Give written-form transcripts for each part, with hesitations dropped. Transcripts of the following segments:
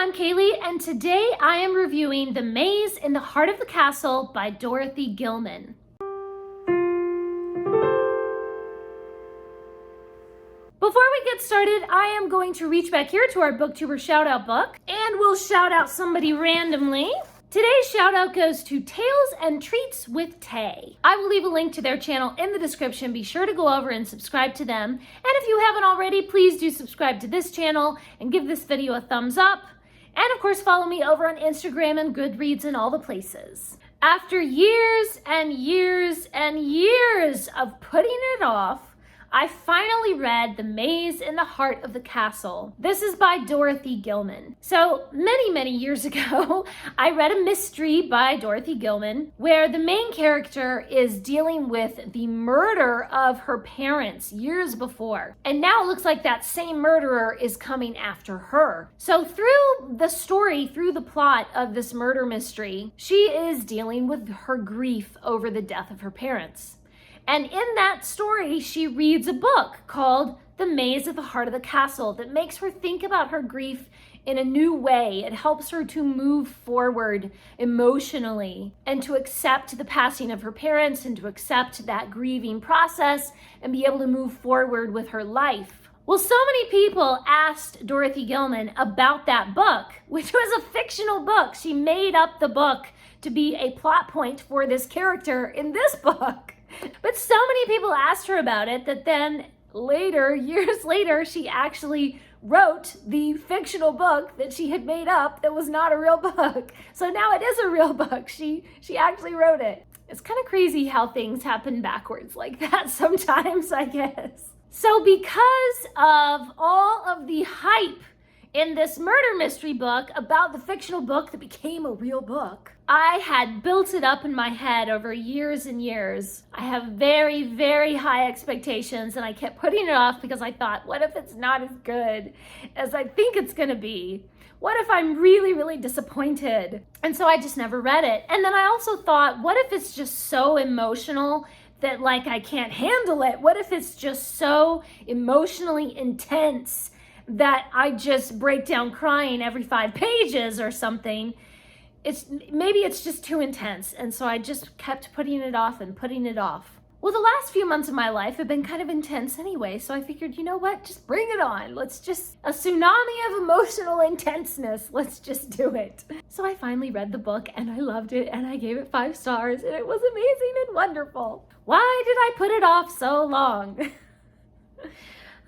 I'm Kaylee, and today I am reviewing The Maze in the Heart of the Castle by Dorothy Gilman. Before we get started, I am going to reach back here to our Booktuber Shoutout book, and we'll shout out somebody randomly. Today's shout out goes to Tales and Treats with Tay. I will leave a link to their channel in the description. Be sure to go over and subscribe to them. And if you haven't already, please do subscribe to this channel and give this video a thumbs up. And of course, follow me over on Instagram and Goodreads and all the places. After years and years and years of putting it off, I finally read The Maze in the Heart of the Castle. This is by Dorothy Gilman. So many years ago, I read a mystery by Dorothy Gilman where the main character is dealing with the murder of her parents years before. And now it looks like that same murderer is coming after her. So through the story, through the plot of this murder mystery, she is dealing with her grief over the death of her parents. And in that story, she reads a book called The Maze at the Heart of the Castle that makes her think about her grief in a new way. It helps her to move forward emotionally and to accept the passing of her parents and to accept that grieving process and be able to move forward with her life. Well, so many people asked Dorothy Gilman about that book, which was a fictional book. She made up the book to be a plot point for this character in this book. But so many people asked her about it that then later, years later, she actually wrote the fictional book that she had made up that was not a real book. So now it is a real book. She actually wrote it. It's kind of crazy how things happen backwards like that sometimes, I guess. So because of all of the hype in this murder mystery book about the fictional book that became a real book, I had built it up in my head over years and years. I have very high expectations, and I kept putting it off because I thought, what if it's not as good as I think it's gonna be? What if I'm really disappointed? And so I just never read it. And then I also thought, what if it's just so emotional that like I can't handle it? What if it's just so emotionally intense that I just break down crying every 5 pages or something? Maybe it's just too intense. And so I just kept putting it off and putting it off. Well, the last few months of my life have been kind of intense anyway. So I figured, you know what? Just bring it on. Let's just, a tsunami of emotional intenseness. Let's just do it. So I finally read the book and I loved it and I gave it 5 stars and it was amazing and wonderful. Why did I put it off so long?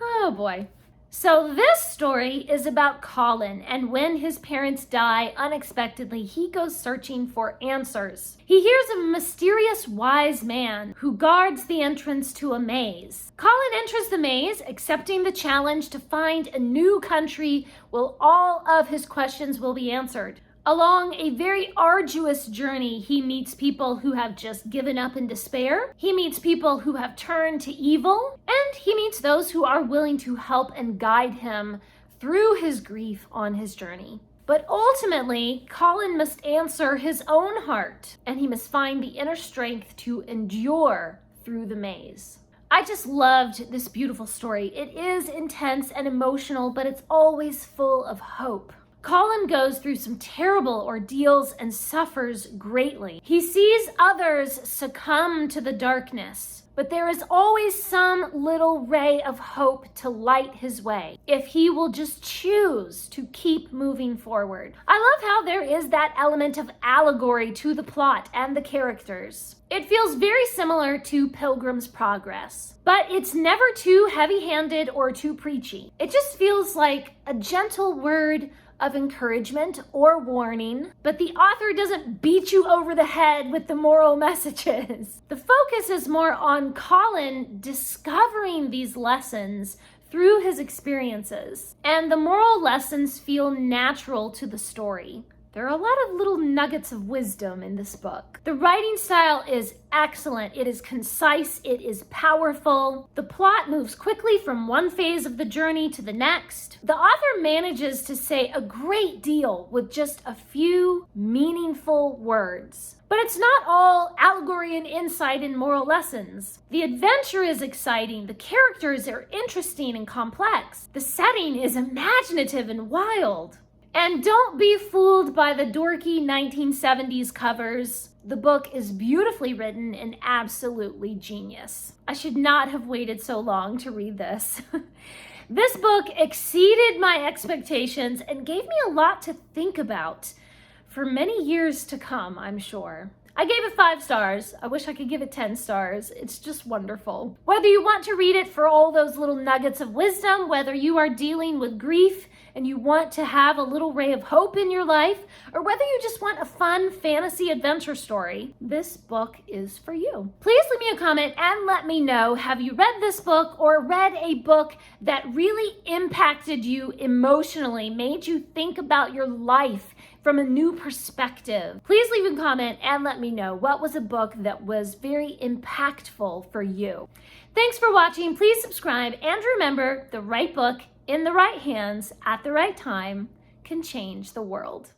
Oh boy. So this story is about Colin, and when his parents die unexpectedly, he goes searching for answers. He hears of a mysterious wise man who guards the entrance to a maze. Colin enters the maze, accepting the challenge to find a new country where all of his questions will be answered. Along a very arduous journey, he meets people who have just given up in despair. He meets people who have turned to evil, and he meets those who are willing to help and guide him through his grief on his journey. But ultimately, Colin must answer his own heart, and he must find the inner strength to endure through the maze. I just loved this beautiful story. It is intense and emotional, but it's always full of hope. Colin goes through some terrible ordeals and suffers greatly. He sees others succumb to the darkness, but there is always some little ray of hope to light his way if he will just choose to keep moving forward. I love how there is that element of allegory to the plot and the characters. It feels very similar to Pilgrim's Progress, but it's never too heavy-handed or too preachy. It just feels like a gentle word of encouragement or warning, but the author doesn't beat you over the head with the moral messages. The focus is more on Colin discovering these lessons through his experiences, and the moral lessons feel natural to the story. There are a lot of little nuggets of wisdom in this book. The writing style is excellent. It is concise. It is powerful. The plot moves quickly from one phase of the journey to the next. The author manages to say a great deal with just a few meaningful words. But it's not all allegory and insight and moral lessons. The adventure is exciting. The characters are interesting and complex. The setting is imaginative and wild. And don't be fooled by the dorky 1970s covers. The book is beautifully written and absolutely genius. I should not have waited so long to read this. This book exceeded my expectations and gave me a lot to think about for many years to come, I'm sure. I gave it 5 stars. I wish I could give it 10 stars. It's just wonderful. Whether you want to read it for all those little nuggets of wisdom, whether you are dealing with grief and you want to have a little ray of hope in your life, or whether you just want a fun fantasy adventure story, this book is for you. Please leave me a comment and let me know, have you read this book or read a book that really impacted you emotionally, made you think about your life from a new perspective? Please leave a comment and let me know what was a book that was very impactful for you. Thanks for watching. Please subscribe and remember, the right book in the right hands at the right time can change the world.